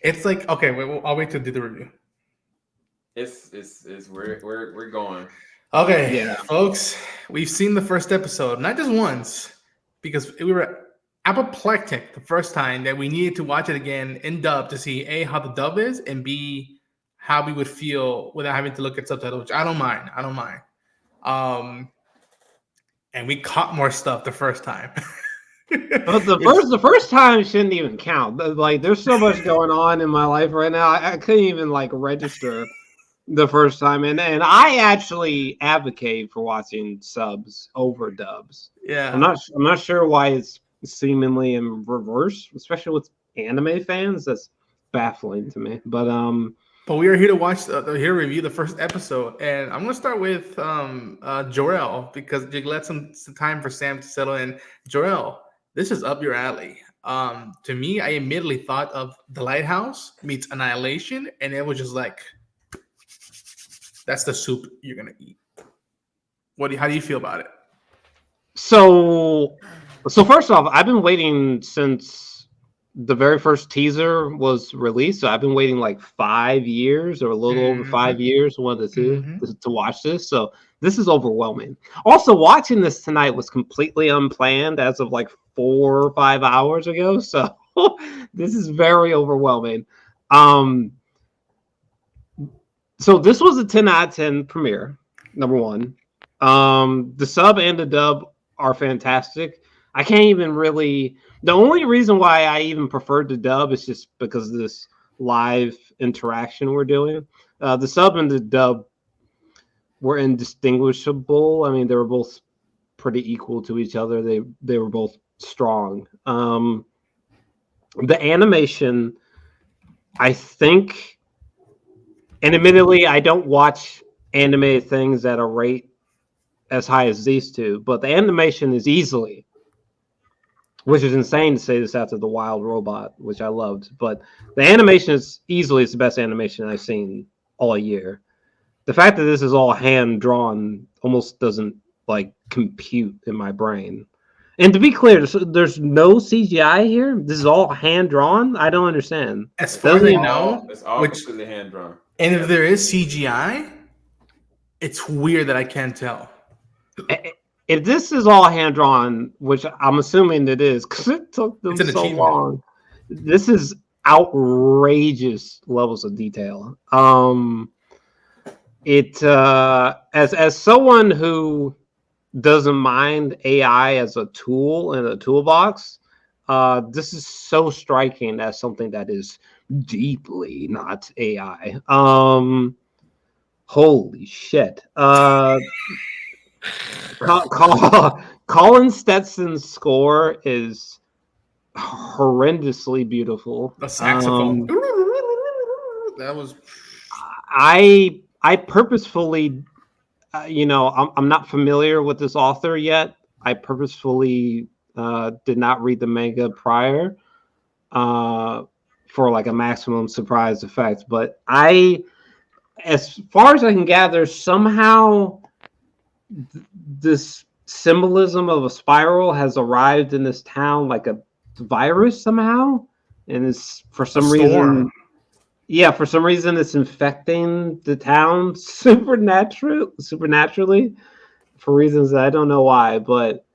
It's like okay, wait, I'll wait to do the review. It's we're going. Okay, Yeah. folks, we've seen the first episode, not just once, because we were apoplectic the first time that we needed to watch it again in dub to see A, how the dub is, and B, how we would feel without having to look at subtitles, which I don't mind. I don't mind. Um, and we caught more stuff the first time. But the which first time shouldn't even count. Like, there's so much going on in my life right now. I couldn't even like register the first time, and I actually advocate for watching subs over dubs. yeah. I'm not sure why it's seemingly in reverse, especially with anime fans. That's baffling to me. But we are here to watch, here to review the first episode, and I'm gonna start with Jorel because you let some time for Sam to settle in. Jorel, this is up your alley. To me, I immediately thought of The Lighthouse meets Annihilation, and it was just like that's the soup you're gonna eat. How do you feel about it? so first off, I've been waiting since the very first teaser was released. So I've been waiting like 5 years or a little over Mm-hmm. 5 years, one of the two, Mm-hmm. to watch this. So this is overwhelming. Also, watching this tonight was completely unplanned as of like 4 or 5 hours ago. So this is very overwhelming. Um, so this was a 10 out of 10 premiere, number one. The sub and the dub are fantastic. I can't even really. The only reason why I even preferred the dub is just because of this live interaction we're doing. The sub and the dub were indistinguishable. I mean, they were both pretty equal to each other. They were both strong. The animation, I think, and admittedly, I don't watch anime things at a rate as high as these two, but the animation is easily, which is insane to say this after the Wild Robot, which I loved, but the animation is easily the best animation I've seen all year. The fact that this is all hand drawn almost doesn't like compute in my brain. And to be clear, there's no CGI here. This is all hand drawn. I don't understand. As far as Doesn't I even. know, It's all which completely hand drawn. and if there is CGI, it's weird that I can't tell. If this is all hand drawn, which I'm assuming it is, because it took It's them an so achievement. long, this is outrageous levels of detail. It as someone who doesn't mind AI as a tool in a toolbox, this is so striking as something that is deeply not AI. Holy shit. Colin Stetson's score is horrendously beautiful. The saxophone. That was I purposefully, I'm not familiar with this author yet. I purposefully did not read the manga prior for like a maximum surprise effect. But as far as I can gather, somehow this symbolism of a spiral has arrived in this town like a virus somehow, and it's for a some storm. reason, yeah, for some reason it's infecting the town supernaturally for reasons that I don't know why, but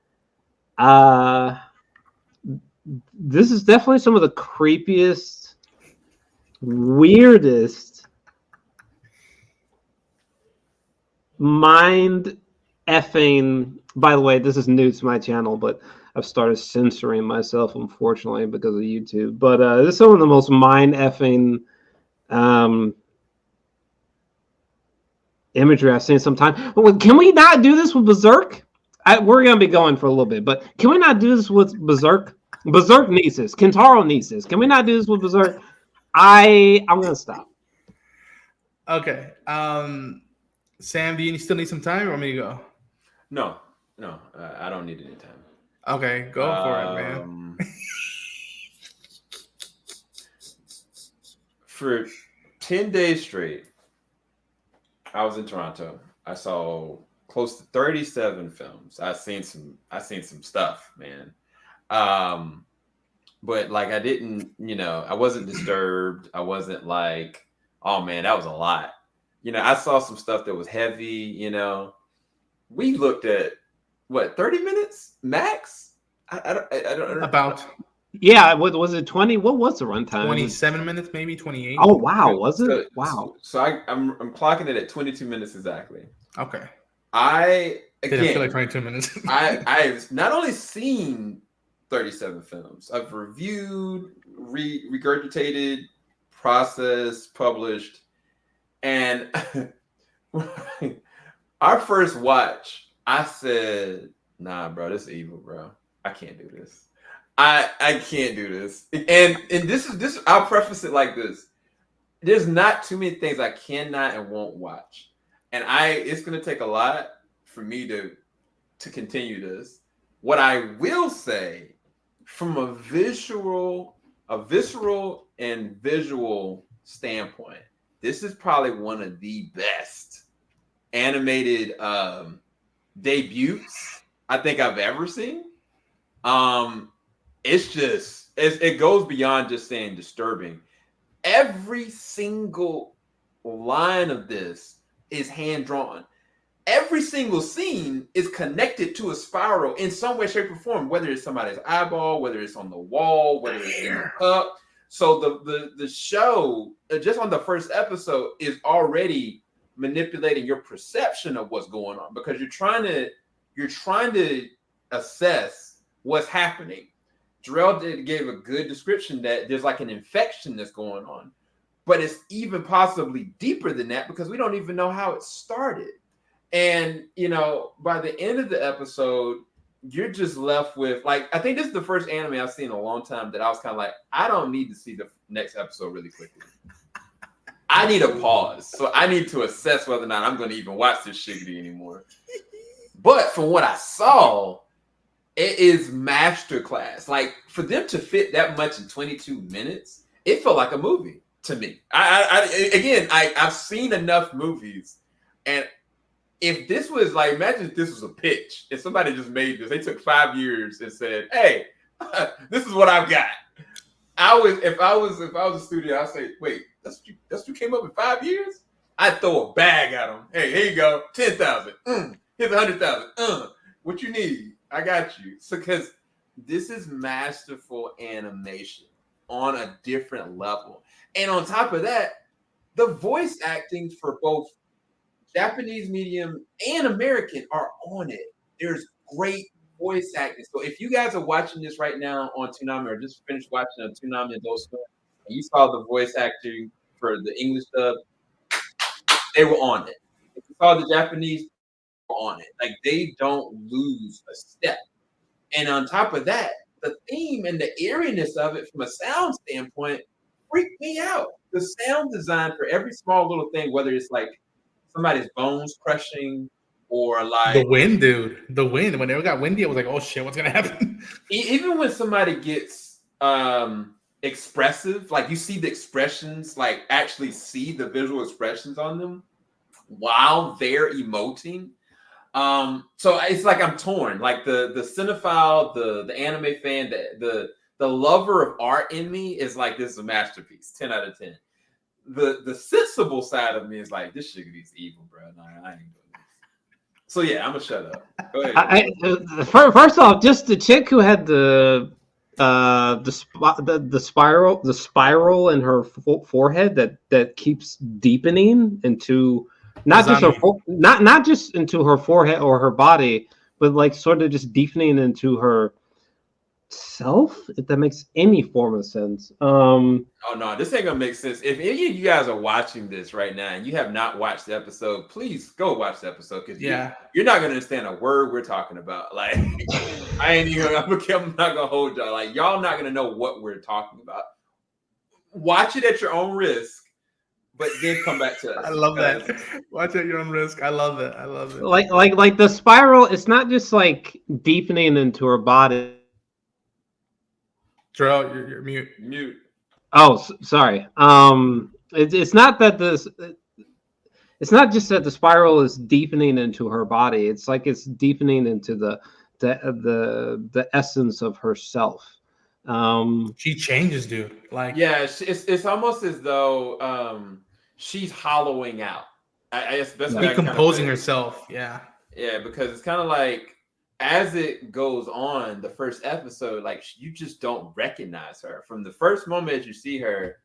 uh this is definitely some of the creepiest, weirdest, mind effing. By the way, this is new to my channel, but I've started censoring myself, unfortunately, because of YouTube. But this is some of the most mind effing um, imagery I've seen sometime. Can we not do this with Berserk? We're gonna be going for a little bit, but can we not do this with Berserk? Berserk needs this. Kentaro needs this. Can we not do this with Berserk? I'm gonna stop. Okay. Sam, do you still need some time or want me to go? No, no, I don't need any time. Okay, go for it, man. For 10 days straight, I was in Toronto. I saw close to 37 films. I seen some stuff, man. Um, but like I didn't, I wasn't disturbed. I wasn't like, oh man, that was a lot. I saw some stuff that was heavy. We looked at what 30 minutes max. I don't About Yeah, what was it? 20? What was the runtime? 27 minutes, maybe 28. Oh wow, was it? Wow. So I'm clocking it at 22 minutes exactly. Okay. I Didn't feel like again, 22 minutes. I've not only seen 37 films, I've reviewed, regurgitated, processed, published, and our first watch, I said, "Nah, bro, this is evil, bro. I can't do this. I can't do this." And this. I'll preface it like this: there's not too many things I cannot and won't watch, and it's gonna take a lot for me to continue this. What I will say, from a visceral and visual standpoint, this is probably one of the best animated debuts I think I've ever seen. It goes beyond just saying disturbing. Every single line of this is hand drawn. Every single scene is connected to a spiral in some way, shape, or form, whether it's somebody's eyeball, whether it's on the wall, whether it's in the cup. So the show, just on the first episode, is already manipulating your perception of what's going on, because you're trying to assess what's happening. Jarrell gave a good description that there's like an infection that's going on, but it's even possibly deeper than that because we don't even know how it started. And, by the end of the episode, you're just left with, like, I think this is the first anime I've seen in a long time that I was kind of like, I don't need to see the next episode really quickly. I need a pause. So I need to assess whether or not I'm going to even watch this shiggity anymore. But from what I saw, it is masterclass. Like, for them to fit that much in 22 minutes, it felt like a movie to me. I've seen enough movies, and if this was like, imagine if this was a pitch, if somebody just made this, they took 5 years and said, "Hey, this is what I've got." If I was a studio, I'd say, "Wait, that's what you came up in 5 years?" I'd throw a bag at them. "Hey, here you go, 10,000. Here's 100,000. What you need? I got you." So, because this is masterful animation on a different level, and on top of that, the voice acting for both Japanese medium and American are on it. There's great voice acting. So if you guys are watching this right now on Toonami, or just finished watching on Toonami Adult Swim, and you saw the voice acting for the English dub, they were on it. If you saw the Japanese, they were on it. Like, they don't lose a step. And on top of that, the theme and the eeriness of it from a sound standpoint freaked me out. The sound design for every small little thing, whether it's like somebody's bones crushing or like the wind, dude. The wind. When it got windy, I was like, "Oh shit, what's gonna happen?" Even when somebody gets expressive, like you see the expressions, like actually see the visual expressions on them while they're emoting. So it's like I'm torn. Like the cinephile, the anime fan, the lover of art in me is like, this is a masterpiece, 10 out of 10. The sensible side of me is like, this shiggity's evil, bro. Nah, I ain't doing this. So yeah, I'm gonna shut up. Go ahead. First off, just the chick who had the spiral in her forehead that keeps deepening into not just her not just into her forehead or her body, but like sort of just deepening into her self, if that makes any form of sense. Oh no, this ain't gonna make sense. If any of you guys are watching this right now and you have not watched the episode, please go watch the episode, because you're not gonna understand a word we're talking about. Like, I'm not gonna hold y'all. Like, y'all not gonna know what we're talking about. Watch it at your own risk, but then come back to us. I love that. Watch at your own risk. I love it. I love it. Like the spiral, it's not just like deepening into her body. Jarrell, you're mute. Mute. Oh, sorry. It's not that it's not just that the spiral is deepening into her body. It's like it's deepening into the essence of herself. She changes, dude. Like, Yeah, it's almost as though she's hollowing out. I guess the best way I can kind of put decomposing it. herself. Yeah. Yeah, because it's kind of like as it goes on, the first episode, like you just don't recognize her from the first moment that you see her.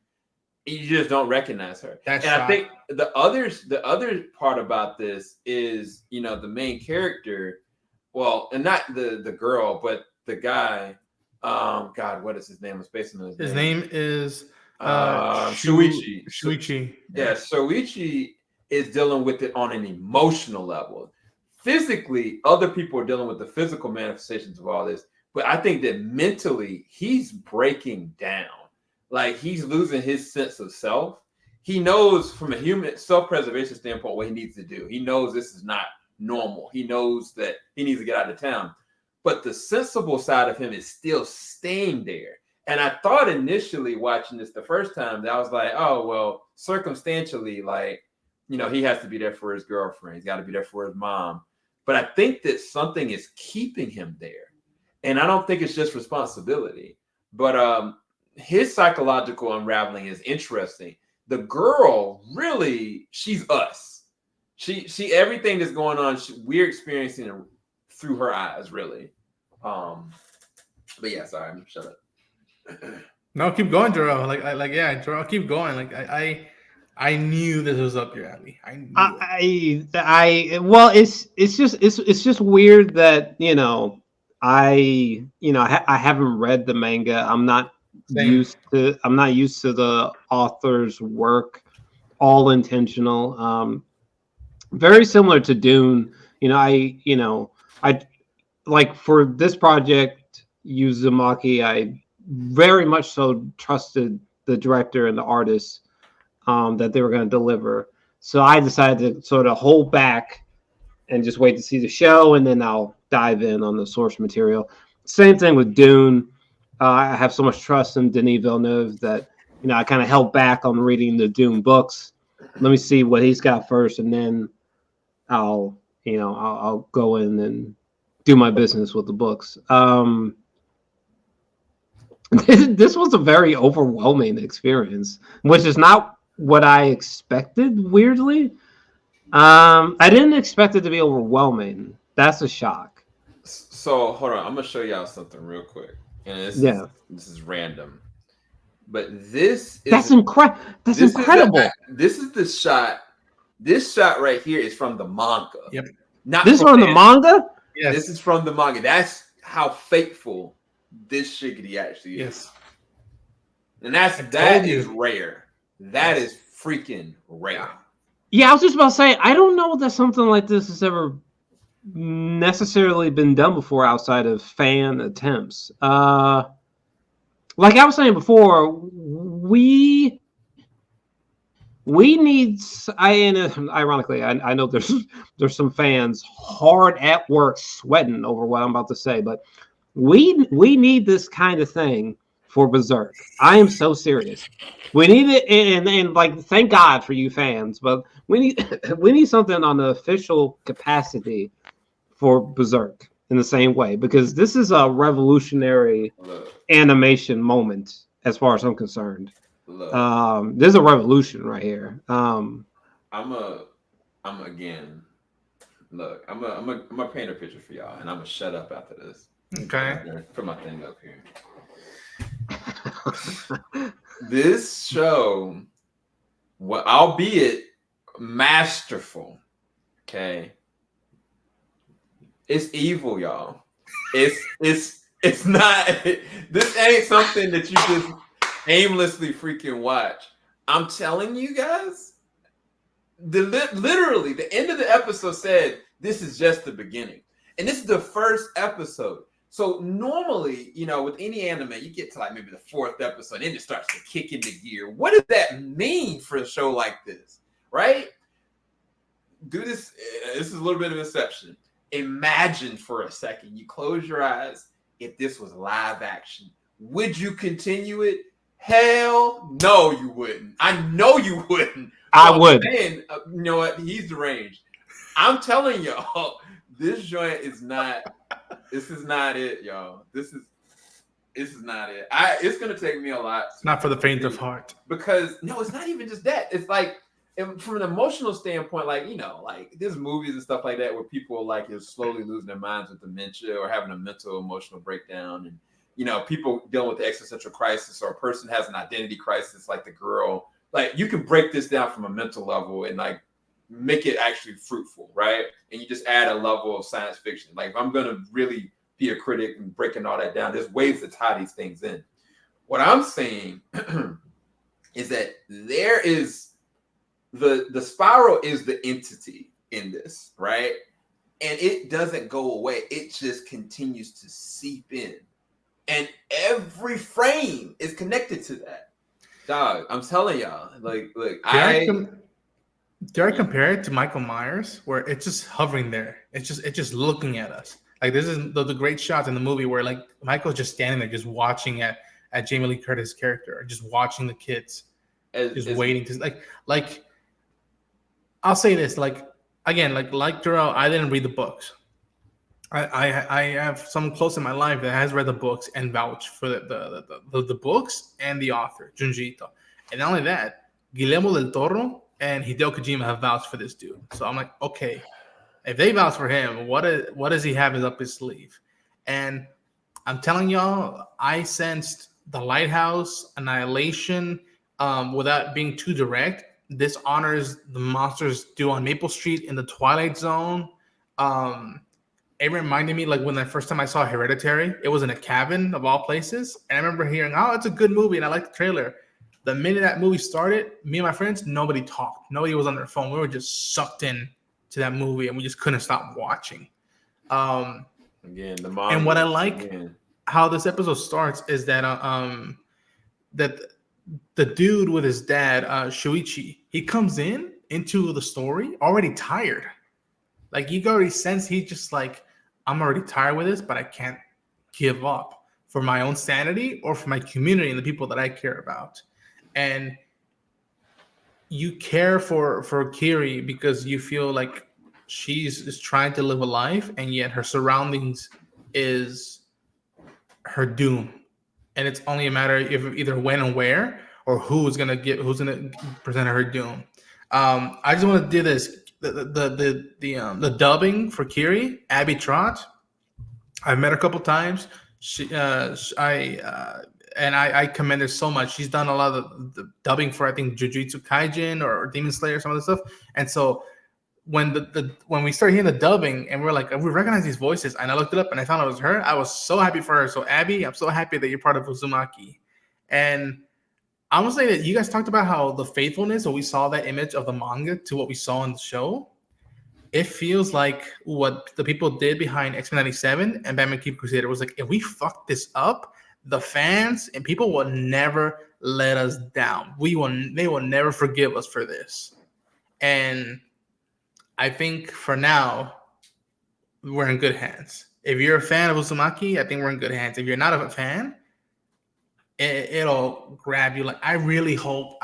You just don't recognize her. That And I shot. think the other part about this is, you know, the main character, well, and not the girl, but the guy. God, what is his name? It's based on His name is Shuichi. Shuichi. Yeah, Shuichi is dealing with it on an emotional level. Physically, other people are dealing with the physical manifestations of all this, but I think that mentally he's breaking down. Like he's losing his sense of self. He knows from a human self-preservation standpoint what he needs to do. He knows this is not normal. He knows that he needs to get out of town. But the sensible side of him is still staying there. And I thought initially watching this the first time that I was like, oh, well, circumstantially, like, you know, he has to be there for his girlfriend. He's got to be there for his mom. But I think that something is keeping him there. And I don't think it's just responsibility. But his psychological unraveling is interesting. The girl, really, she's us. She everything that's going on, we're experiencing it through her eyes, really. But yeah, sorry, I'm shut up. No, keep going, Jarrell. Yeah, Jarrell, keep going. Like I knew this was up your alley. I knew it. Well, it's just weird that I haven't read the manga. I'm not used to the author's work. All intentional. Very similar to Dune. I like for this project, UZUMAKI. I very much so trusted the director and the artist that they were going to deliver. So I decided to sort of hold back and just wait to see the show, and then I'll dive in on the source material. Same thing with Dune. I have so much trust in Denis Villeneuve that I kind of held back on reading the Dune books. Let me see what he's got first, and then I'll go in and do my business with the books. This was a very overwhelming experience, which is not what I expected, weirdly. I didn't expect it to be overwhelming. That's a shock. So hold on, I'm gonna show y'all something real quick. And this is random. But that's incredible. That's incredible. This is the shot. This shot right here is from the manga. Yep. Not this from the manga? Yes. This is from the manga. That's how faithful this shiggity actually is. And that is rare. That is freaking rare. Yeah, I was just about to say, I don't know that something like this has ever necessarily been done before outside of fan attempts. Like I was saying before, we need. Ironically, I know there's some fans hard at work sweating over what I'm about to say, but we need this kind of thing for Berserk. I am so serious. We need it, and like thank God for you fans, but we need something on the official capacity for Berserk in the same way, because this is a revolutionary animation moment as far as I'm concerned. There's a revolution right here. I'm again. Look, I'm gonna paint a picture for y'all, and I'm gonna shut up after this. Okay. Put my thing up here. This show, albeit masterful, okay, it's evil, y'all. It's not. This ain't something that you just aimlessly freaking watch. I'm telling you guys, literally the end of the episode said this is just the beginning, and this is the first episode. So normally, with any anime, you get to like maybe the fourth episode, and it starts to kick into gear. What does that mean for a show like this, right? Do this. This is a little bit of inception. Imagine for a second, you close your eyes. If this was live action, would you continue it? Hell no, you wouldn't. I know you wouldn't. I would. Man, you know what? He's deranged. I'm telling y'all, this joint is not. This is not it, y'all. This is not it. It's gonna take me a lot. It's not for the faint of heart. Because no, it's not even just that. It's like from an emotional standpoint, like like there's movies and stuff like that where people like are slowly losing their minds with dementia or having a mental emotional breakdown, and people dealing with the existential crisis, or a person has an identity crisis, like the girl. Like you can break this down from a mental level and like make it actually fruitful, right? And you just add a level of science fiction. Like if I'm gonna really be a critic and breaking all that down, there's ways to tie these things in. What I'm saying is that there is the spiral is the entity in this, right? And it doesn't go away. It just continues to seep in. And every frame is connected to that. Dog, I'm telling y'all, like Dare I compare it to Michael Myers, where it's just hovering there? It's just looking at us. Like this is the great shots in the movie where like Michael's just standing there, just watching at Jamie Lee Curtis' character, or just watching the kids, waiting to like. I'll say this, like again, like Jarrell, I didn't read the books. I have someone close in my life that has read the books and vouched for the books and the author Junji. And not only that, Guillermo del Toro and Hideo Kojima have vouched for this dude. So I'm like, okay, if they vouch for him, what does he have up his sleeve? And I'm telling y'all, I sensed the Lighthouse, Annihilation, without being too direct. This honors the monsters do on Maple Street in the Twilight Zone. It reminded me, like when the first time I saw Hereditary, it was in a cabin of all places. And I remember hearing, oh, it's a good movie, and I liked the trailer. The minute that movie started, me and my friends, nobody talked. Nobody was on their phone. We were just sucked in to that movie, and we just couldn't stop watching. Again, the manga, and what I like how this episode starts is that that the dude with his dad, Shuichi, he comes into the story already tired. Like you can already sense he's just like, I'm already tired with this, but I can't give up for my own sanity or for my community and the people that I care about. And you care for Kiri because you feel like she's just trying to live a life, and yet her surroundings is her doom. And it's only a matter of either when and where, or who's gonna present her doom. I just want to do this. The dubbing for Kiri, Abby Trott. I've met her a couple times. I commend her so much. She's done a lot of the dubbing for, I think, Jujutsu Kaisen or Demon Slayer, some of the stuff. And so when we started hearing the dubbing and we're like, we recognize these voices, and I looked it up and I found it was her, I was so happy for her. So Abby, I'm so happy that you're part of UZUMAKI. And I want to say that you guys talked about how the faithfulness, or we saw that image of the manga to what we saw in the show. It feels like what the people did behind X-Men 97 and Batman Keep Crusader was like, if we fuck this up, the fans and people will never let us down. They will never forgive us for this. And I think for now, we're in good hands. If you're a fan of UZUMAKI, I think we're in good hands. If you're not a fan, it'll grab you. Like I really hope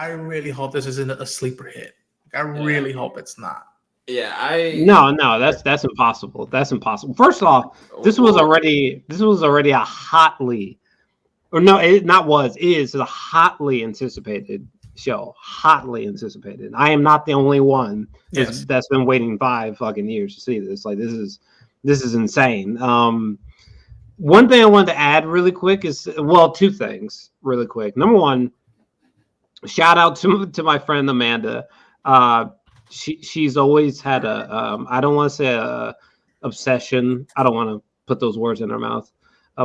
this isn't a sleeper hit. I really hope it's not. Yeah, No, that's impossible. That's impossible. First off, this was already a hotly, or no, it not was, is a hotly anticipated show. Hotly anticipated. I am not the only one that's been waiting 5 fucking years to see this. Like this is insane. One thing I wanted to add really quick is, well, 2 things really quick. Number one, shout out to my friend Amanda. She's always had a I don't want to say a obsession. I don't want to put those words in her mouth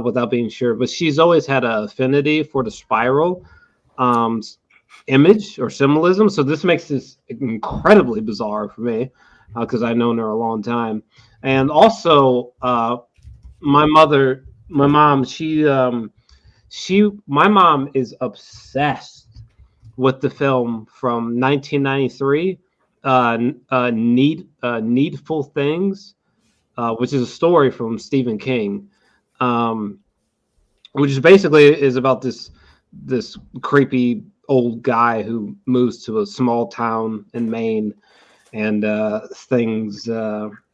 without being sure, but she's always had an affinity for the spiral image or symbolism. So this makes this incredibly bizarre for me because I've known her a long time. And also my mom is obsessed with the film from 1993, Needful Things, which is a story from Stephen King, which is basically about this creepy old guy who moves to a small town in Maine, and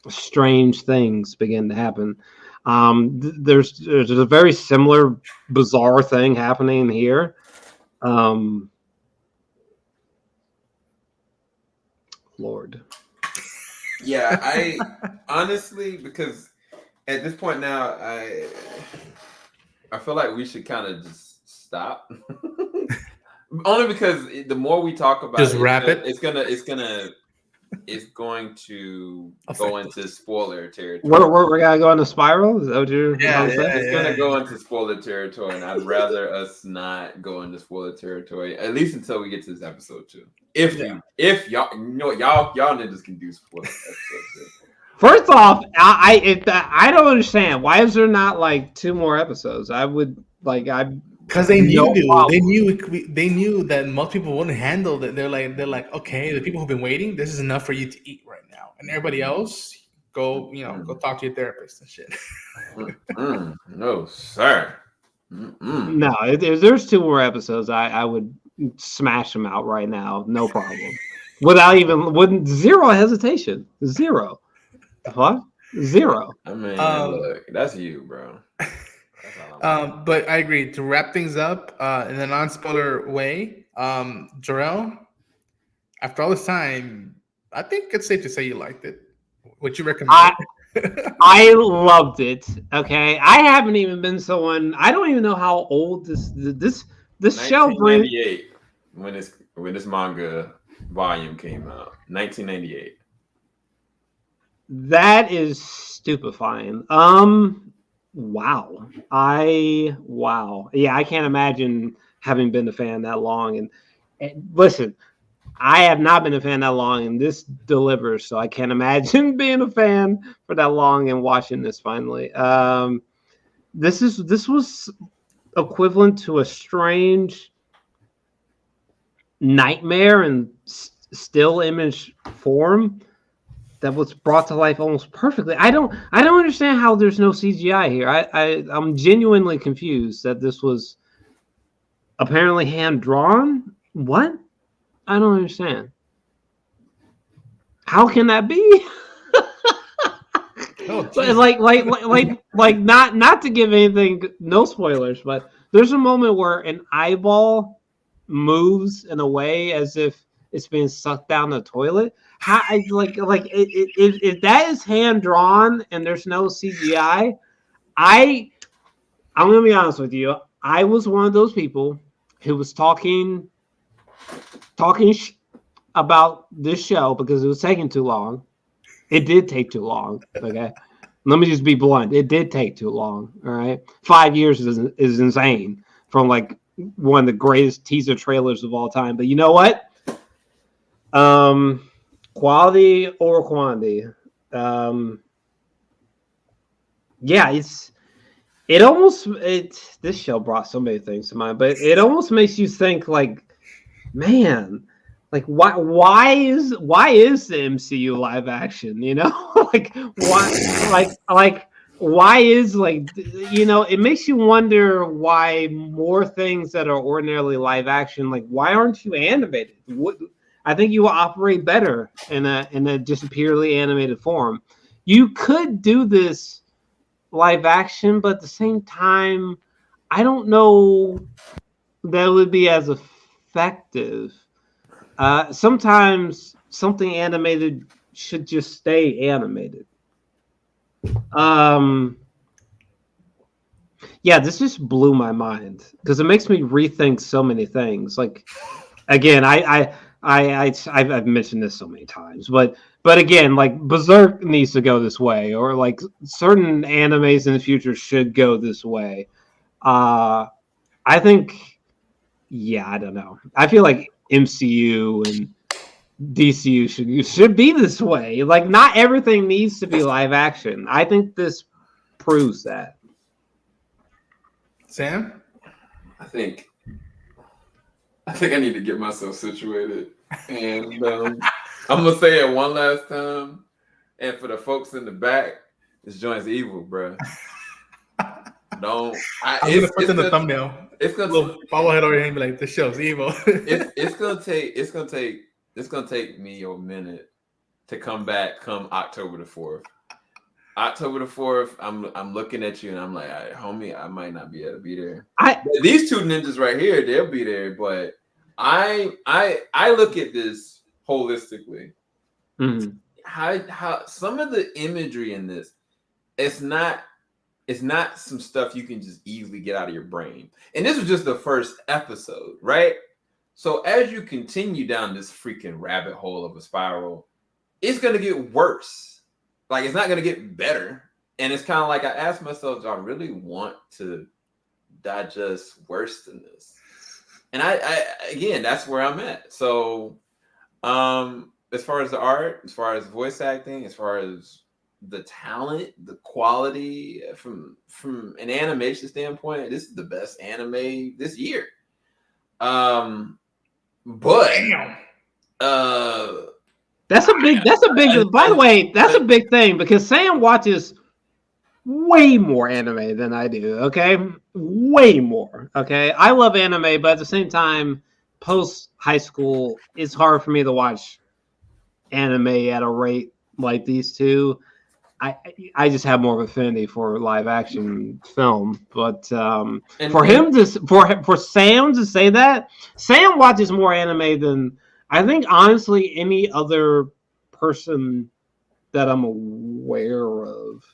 strange things begin to happen. There's a very similar bizarre thing happening here. Lord. Yeah, I honestly, because at this point now, I feel like we should kind of just stop. Only because the more we talk about Just it, wrap it. it's going to go into spoiler territory. We're gonna go into spiral. Is that what you're Yeah, saying? It's gonna go into spoiler territory, and I'd rather us not go into spoiler territory, at least until we get to this episode 2. If y'all, y'all niggas can do spoiler episode 2. First off, I don't understand. Why is there not like 2 more episodes? Because they knew, they knew that most people wouldn't handle that. They're like, okay, the people who've been waiting, this is enough for you to eat right now, and everybody else, go talk to your therapist and shit. No, sir. No, if there's 2 more episodes, I would smash them out right now, no problem, wouldn't zero hesitation, zero. What? Zero. I mean, look, that's you, bro. But I agree. To wrap things up in a non-spoiler way, Jarrell, after all this time, I think it's safe to say you liked it. Would you recommend it? I loved it. Okay, I haven't even been someone. I don't even know how old this show. 1998 when this manga volume came out. 1998. That is stupefying. Wow. Yeah, I can't imagine having been a fan that long. And listen, I have not been a fan that long, and this delivers. So I can't imagine being a fan for that long and watching this finally. This was equivalent to a strange nightmare in still image form that was brought to life almost perfectly. I don't understand how there's no CGI here. I'm genuinely confused that this was apparently hand drawn. What? I don't understand. How can that be? like not to give anything, no spoilers, but there's a moment where an eyeball moves in a way as if it's being sucked down the toilet. How if that is hand drawn and there's no CGI, I'm gonna be honest with you. I was one of those people who was talking about this show because it was taking too long. It did take too long. Okay, let me just be blunt. It did take too long. All right, 5 years is insane from like one of the greatest teaser trailers of all time. But you know what? Quality or quantity. Yeah, this show brought so many things to mind, but it almost makes you think like, man, like why is the MCU live action? You know, why is it makes you wonder why more things that are ordinarily live action, like why aren't you animated? I think you will operate better in a just purely animated form. You could do this live action, but at the same time, I don't know that it would be as effective. Sometimes something animated should just stay animated. Yeah, this just blew my mind because it makes me rethink so many things. Like, again, I've mentioned this so many times, but again, like Berserk needs to go this way, or like certain animes in the future should go this way. I think, yeah, I don't know. I feel like MCU and DCU should be this way. Like, not everything needs to be live action. I think this proves that. Sam? I think I need to get myself situated. And I'm going to say it one last time. And for the folks in the back, this joint's evil, bro. I'm going to put in the thumbnail. It's going to bobblehead over here and be like, this show's evil. It's going to take me a minute to come back come October the 4th. October the 4th, I'm looking at you and I'm like, all right, homie, I might not be able to be there. I But these two ninjas right here, they'll be there. But I look at this holistically. mhm. How some of the imagery in this, it's not some stuff you can just easily get out of your brain. And this was just the first episode, right? So as you continue down this freaking rabbit hole of a spiral, it's gonna get worse. Like, it's not gonna get better. And it's kind of like I asked myself, do I really want to digest worse than this? And I again, that's where I'm at. So as far as the art, as far as voice acting, as far as the talent, the quality from an animation standpoint, this is the best anime this year. But Damn. That's a big. By the way, that's a big thing because Sam watches way more anime than I do. Okay, way more. Okay, I love anime, but at the same time, post high school, it's hard for me to watch anime at a rate like these two. I just have more of affinity for live action film, but for Sam to say that, Sam watches more anime than I think honestly any other person that I'm aware of.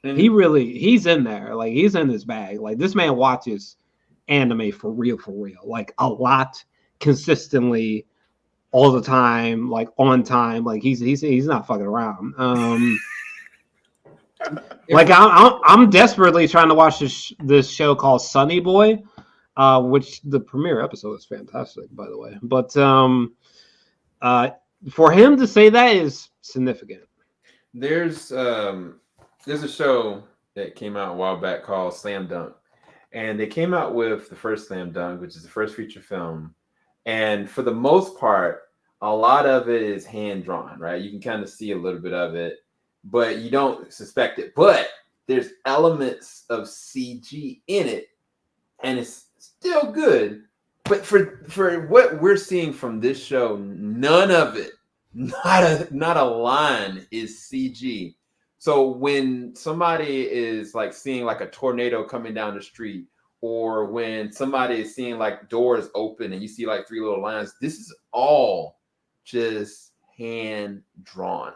He's in there, like he's in his bag. Like this man watches anime for real, like a lot, consistently, all the time, like on time. Like he's not fucking around. Like I'm desperately trying to watch this show called Sunny Boy, which the premiere episode is fantastic, by the way. But for him to say that is significant. There's a show that came out a while back called Slam Dunk, and they came out with the first Slam Dunk, which is the first feature film, and for the most part, a lot of it is hand drawn, right? You can kind of see a little bit of it, but you don't suspect it. But there's elements of CG in it, and it's still good. But for what we're seeing from this show, none of it, not a line is CG. So when somebody is like seeing like a tornado coming down the street, or when somebody is seeing like doors open and you see like 3 little lines, this is all just hand drawn.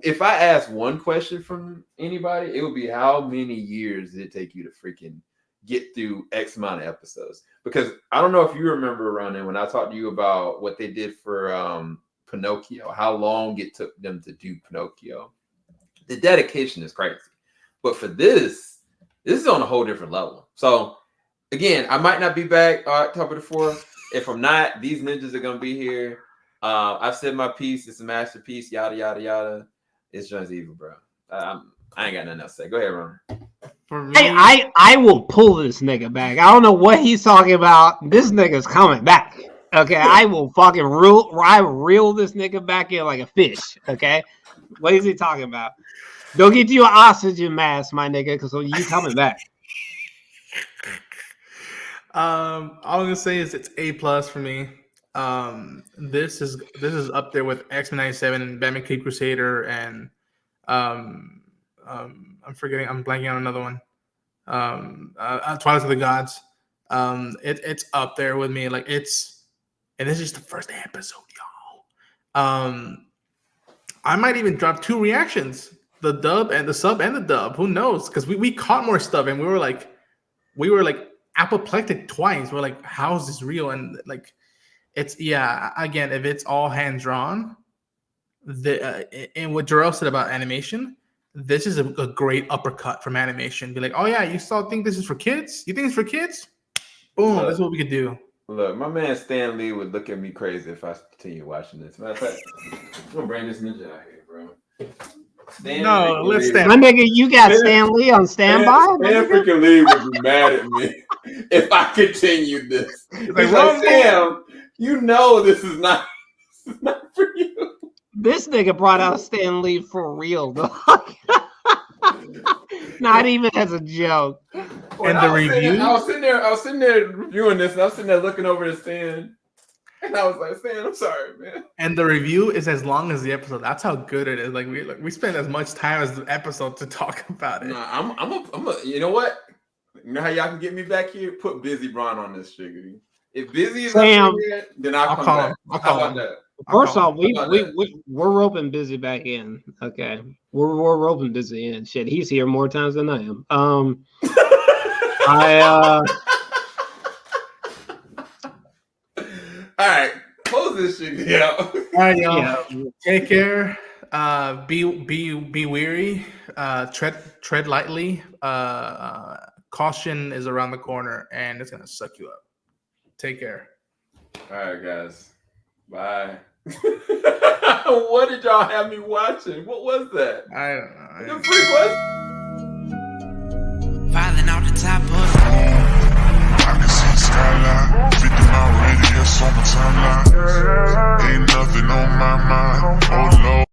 If I ask one question from anybody, it would be how many years did it take you to freaking get through X amount of episodes? Because I don't know if you remember, Ronan, when I talked to you about what they did for Pinocchio, how long it took them to do Pinocchio. The dedication is crazy. But for this is on a whole different level. So again, I might not be back October the 4th. If I'm not, these ninjas are gonna be here. I've said my piece. It's a masterpiece. Yada yada yada. It's Junji evil, bro. I ain't got nothing else to say. Go ahead, Ron. For me, I will pull this nigga back. I don't know what he's talking about. This nigga's coming back. Okay, I will fucking reel this nigga back in like a fish. Okay, what is he talking about? Go get you an oxygen mask, my nigga, because you coming back. all I'm gonna say is it's A+ for me. This is up there with X-Men 97 and Batman Cape Crusader and I'm blanking on another one. Twilight of the Gods. It's up there with me. Like and this is just the first episode, y'all. I might even drop 2 reactions. The dub and the sub and the dub. Who knows? Because we caught more stuff and we were like apoplectic twice. We're like, how is this real? And like, it's again, if it's all hand drawn, and what Jarrell said about animation, this is a great uppercut from animation. Be like, oh yeah, you think this is for kids? You think it's for kids? Boom, this is what we could do. Look, my man Stan Lee would look at me crazy if I continue watching this. Matter of fact, I'm gonna bring this ninja out here, bro. Let's stand. My nigga, you got Stan Lee on standby? Stan freaking Lee would be mad at me if I continued this. He's like, Sam, you know this is not for you. This nigga brought out Stan Lee for real, dog. Not even as a joke. And the review? I was sitting there reviewing this, and I was sitting there looking over the stand. And I was like, Stan, I'm sorry, man. And the review is as long as the episode. That's how good it is. Like we spend as much time as the episode to talk about it. Nah, I'm a. You know what? You know how y'all can get me back here? Put Busy Braun on this sugar. If Busy is Sam, up here, then I'll come call back. him. I'll How call about him. that? First off, How about we're roping Busy back in. Okay, we're roping Busy in. Shit, he's here more times than I am. All right, close this shit out. All right, y'all. Yeah. Take care. Be weary. Tread lightly. Caution is around the corner, and it's gonna suck you up. Take care. All right, guys. Bye. What did y'all have me watching? What was that? I don't know. The freak was. Falling off the top of I can see the skyline, 50 mile radius on my timeline. Ain't nothing on my mind. Oh Lord.